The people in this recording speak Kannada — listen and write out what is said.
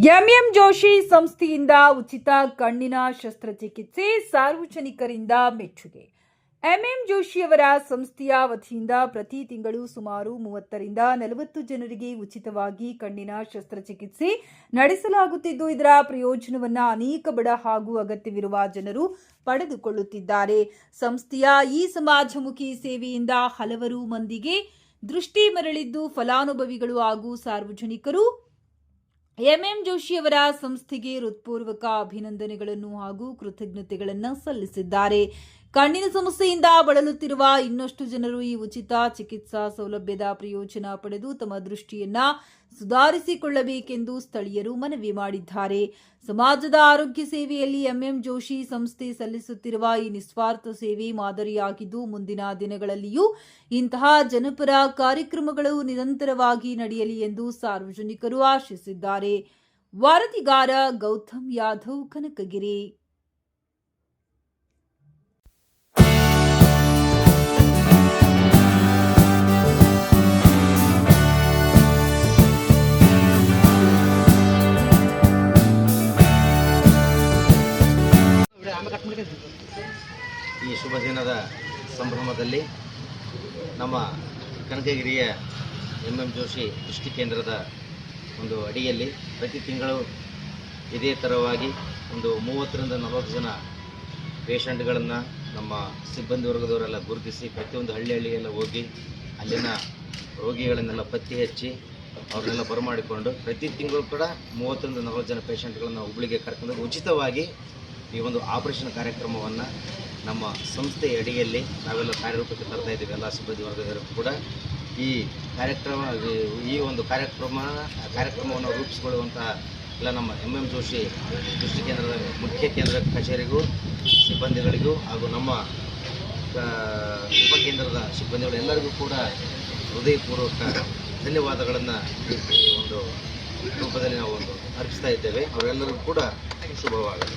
ಎಂಎಂ ಜೋಶಿ ಸಂಸ್ಥೆಯಿಂದ ಉಚಿತ ಕಣ್ಣಿನ ಶಸ್ತ್ರಚಿಕಿತ್ಸೆ ಸಾರ್ವಜನಿಕರಿಂದ ಮೆಚ್ಚುಗೆ. ಎಂಎಂ ಜೋಶಿಯವರ ಸಂಸ್ಥೆಯ ವತಿಯಿಂದ ಪ್ರತಿ ತಿಂಗಳು ಸುಮಾರು 30 ರಿಂದ 40 ಜನರಿಗೆ ಉಚಿತವಾಗಿ ಕಣ್ಣಿನ ಶಸ್ತ್ರಚಿಕಿತ್ಸೆ ನಡೆಸಲಾಗುತ್ತಿದ್ದು, ಇದರ ಪ್ರಯೋಜನವನ್ನು ಅನೇಕ ಬಡ ಹಾಗೂ ಅಗತ್ಯವಿರುವ ಜನರು ಪಡೆದುಕೊಳ್ಳುತ್ತಿದ್ದಾರೆ. ಸಂಸ್ಥೆಯ ಈ ಸಮಾಜಮುಖಿ ಸೇವೆಯಿಂದ ಹಲವರು ಮಂದಿಗೆ ದೃಷ್ಟಿ ಮರಳಿದ್ದು, ಫಲಾನುಭವಿಗಳು ಹಾಗೂ ಸಾರ್ವಜನಿಕರು ಎಂಎಂ ಜೋಶಿಯವರ ಸಂಸ್ಥೆಗೆ ಹೃತ್ಪೂರ್ವಕ ಅಭಿನಂದನೆಗಳನ್ನು ಹಾಗೂ ಕೃತಜ್ಞತೆಗಳನ್ನು ಸಲ್ಲಿಸಿದ್ದಾರೆ. ಕಣ್ಣಿನ ಸಮಸ್ಯೆಯಿಂದ ಬಳಲುತ್ತಿರುವ ಇನ್ನಷ್ಟು ಜನರು ಈ ಉಚಿತ ಚಿಕಿತ್ಸಾ ಸೌಲಭ್ಯದ ಪ್ರಯೋಜನ ಪಡೆದು ತಮ್ಮ ದೃಷ್ಟಿಯನ್ನ ಸುಧಾರಿಸಿಕೊಳ್ಳಬೇಕೆಂದು ಸ್ಥಳೀಯರು ಮನವಿ ಮಾಡಿದ್ದಾರೆ. ಸಮಾಜದ ಆರೋಗ್ಯ ಸೇವೆಯಲ್ಲಿ ಎಂಎಂ ಜೋಶಿ ಸಂಸ್ಥೆ ಸಲ್ಲಿಸುತ್ತಿರುವ ಈ ನಿಸ್ವಾರ್ಥ ಸೇವೆ ಮಾದರಿಯಾಗಿದ್ದು, ಮುಂದಿನ ದಿನಗಳಲ್ಲಿಯೂ ಇಂತಹ ಜನಪರ ಕಾರ್ಯಕ್ರಮಗಳು ನಿರಂತರವಾಗಿ ನಡೆಯಲಿ ಎಂದು ಸಾರ್ವಜನಿಕರು ಆಶಿಸಿದ್ದಾರೆ. ವರದಿಗಾರ ಗೌತಮ್ ಯಾದವ್, ಕನಕಗಿರಿ. ಈ ಶುಭ ದಿನದ ಸಂಭ್ರಮದಲ್ಲಿ ನಮ್ಮ ಕನಕಗಿರಿಯ ಎಂಎಂ ಜೋಶಿ ದೃಷ್ಟಿ ಕೇಂದ್ರದ ಒಂದು ಅಡಿಯಲ್ಲಿ ಪ್ರತಿ ತಿಂಗಳು ಇದೇ ಥರವಾಗಿ ಒಂದು 30 ರಿಂದ 40 ಜನ ಪೇಷಂಟ್ಗಳನ್ನು ನಮ್ಮ ಸಿಬ್ಬಂದಿ ವರ್ಗದವರೆಲ್ಲ ಗುರುತಿಸಿ ಪ್ರತಿಯೊಂದು ಹಳ್ಳಿಯೆಲ್ಲ ಹೋಗಿ ಅಲ್ಲಿನ ರೋಗಿಗಳನ್ನೆಲ್ಲ ಪತ್ತೆ ಹಚ್ಚಿ ಅವ್ರನ್ನೆಲ್ಲ ಬರಮಾಡಿಕೊಂಡು ಪ್ರತಿ ತಿಂಗಳು ಕೂಡ 30 ರಿಂದ 40 ಜನ ಪೇಷಂಟ್ಗಳನ್ನು ಹುಬ್ಬಳ್ಳಿಗೆ ಕರ್ಕೊಂಡು ಉಚಿತವಾಗಿ ಈ ಒಂದು ಆಪರೇಷನ್ ಕಾರ್ಯಕ್ರಮವನ್ನು ನಮ್ಮ ಸಂಸ್ಥೆಯ ಅಡಿಯಲ್ಲಿ ನಾವೆಲ್ಲ ಕಾರ್ಯರೂಪಕ್ಕೆ ತರ್ತಾ ಇದ್ದೀವಿ. ಎಲ್ಲ ಸಿಬ್ಬಂದಿ ವರ್ಗದವರು ಕೂಡ ಈ ಒಂದು ಕಾರ್ಯಕ್ರಮವನ್ನು ರೂಪಿಸಿಕೊಳ್ಳುವಂತಹ ಎಲ್ಲ ನಮ್ಮ ಎಂಎಂ ಜೋಶಿ ದೃಷ್ಟಿ ಕೇಂದ್ರದ ಮುಖ್ಯ ಕೇಂದ್ರ ಕಚೇರಿಗೂ ಸಿಬ್ಬಂದಿಗಳಿಗೂ ಹಾಗೂ ನಮ್ಮ ಉಪಕೇಂದ್ರದ ಸಿಬ್ಬಂದಿಗಳು ಎಲ್ಲರಿಗೂ ಕೂಡ ಹೃದಯಪೂರ್ವಕ ಧನ್ಯವಾದಗಳನ್ನು ಈ ಒಂದು ರೂಪದಲ್ಲಿ ನಾವು ಅರ್ಪಿಸ್ತಾ ಇದ್ದೇವೆ. ಅವರೆಲ್ಲರಿಗೂ ಕೂಡ ಶುಭವಾಗಲಿ.